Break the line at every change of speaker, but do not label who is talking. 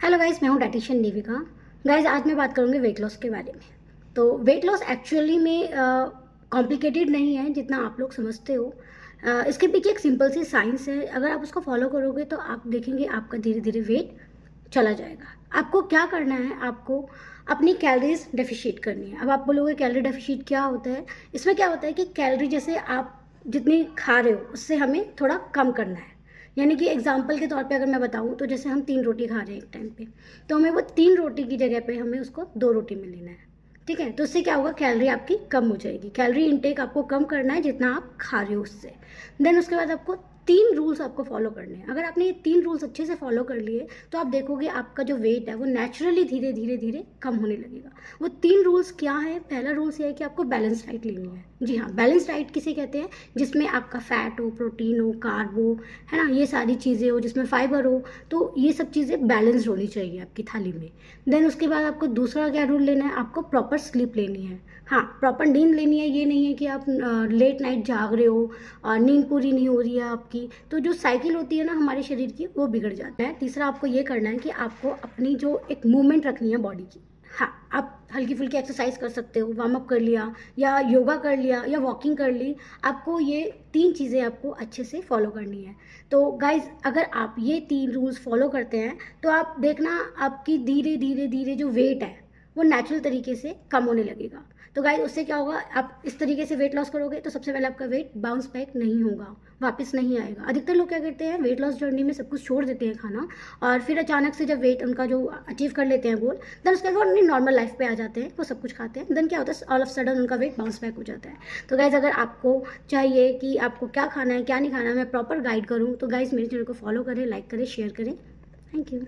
Hello guys, मैं हूँ dietitian Devika. Guys, आज मैं बात करूँगी वेट लॉस के बारे में। तो वेट लॉस एक्चुअली में कॉम्प्लिकेटेड नहीं है जितना आप लोग समझते हो। इसके पीछे एक सिंपल सी साइंस है। अगर आप उसको फॉलो करोगे तो आप देखेंगे आपका धीरे धीरे वेट चला जाएगा। आपको क्या करना है, आपको अपनी कैलोरीज डेफिशिएट करनी है। अब आप बोलोगे कैलोरी डेफिशिएट क्या होता है? इसमें क्या होता है कि कैलोरी जैसे आप जितनी खा रहे हो उससे हमें थोड़ा कम करना है। यानी कि एग्जाम्पल के तौर पे अगर मैं बताऊँ तो जैसे हम 3 रोटी खा रहे हैं एक टाइम पे, तो हमें वो 3 रोटी की जगह पे हमें उसको 2 रोटी में लेना है। ठीक है, तो उससे क्या होगा, कैलोरी आपकी कम हो जाएगी। कैलोरी इनटेक आपको कम करना है जितना आप खा रहे हो उससे। देन उसके बाद आपको 3 रूल्स आपको फॉलो करने हैं। अगर आपने ये 3 रूल्स अच्छे से फॉलो कर लिए तो आप देखोगे आपका जो वेट है वो नेचुरली धीरे धीरे धीरे कम होने लगेगा। वो 3 रूल्स क्या है? पहला रूल्स ये है कि आपको बैलेंस डाइट लेनी है। जी हाँ, बैलेंस डाइट किसे कहते हैं? जिसमें आपका फैट हो, प्रोटीन हो, कार्ब हो, है ना, ये सारी चीज़ें हो, जिसमें फाइबर हो। तो ये सब चीज़ें बैलेंस्ड होनी चाहिए आपकी थाली में। देन उसके बाद आपको दूसरा क्या रूल लेना है? आपको प्रॉपर स्लीप लेनी है। हाँ, प्रॉपर नींद लेनी है। ये नहीं है कि आप लेट नाइट जाग रहे हो और नींद पूरी नहीं हो रही है आपकी, तो जो साइकिल होती है ना हमारे शरीर की, वो बिगड़ जाता है। तीसरा आपको ये करना है कि आपको अपनी जो एक मूवमेंट रखनी है बॉडी की। हाँ, आप हल्की फुल्की एक्सरसाइज कर सकते हो, वार्म अप कर लिया या योगा कर लिया या वॉकिंग कर ली। आपको ये 3 चीज़ें आपको अच्छे से फॉलो करनी है। तो गाइज, अगर आप ये 3 रूल्स फॉलो करते हैं तो आप देखना आपकी धीरे धीरे धीरे जो वेट है वो नेचुरल तरीके से कम होने लगेगा। तो गाइस, उससे क्या होगा, आप इस तरीके से वेट लॉस करोगे तो सबसे पहले आपका वेट बाउंस बैक नहीं होगा, वापस नहीं आएगा। अधिकतर लोग क्या करते हैं, वेट लॉस जर्नी में सब कुछ छोड़ देते हैं खाना, और फिर अचानक से जब वेट उनका जो अचीव कर लेते हैं गोल, देन उसके बाद वो अपनी नॉर्मल लाइफ पे आ जाते हैं, वो सब कुछ खाते हैं। देन क्या होता है, ऑल ऑफ सडन उनका वेट बाउंस बैक हो जाता है। तो गाइज, अगर आपको चाहिए कि आपको क्या खाना है क्या नहीं खाना है, मैं प्रॉपर गाइड करूँ, तो गाइज मेरे चैनल को फॉलो करें, लाइक करें, शेयर करें। Thank you.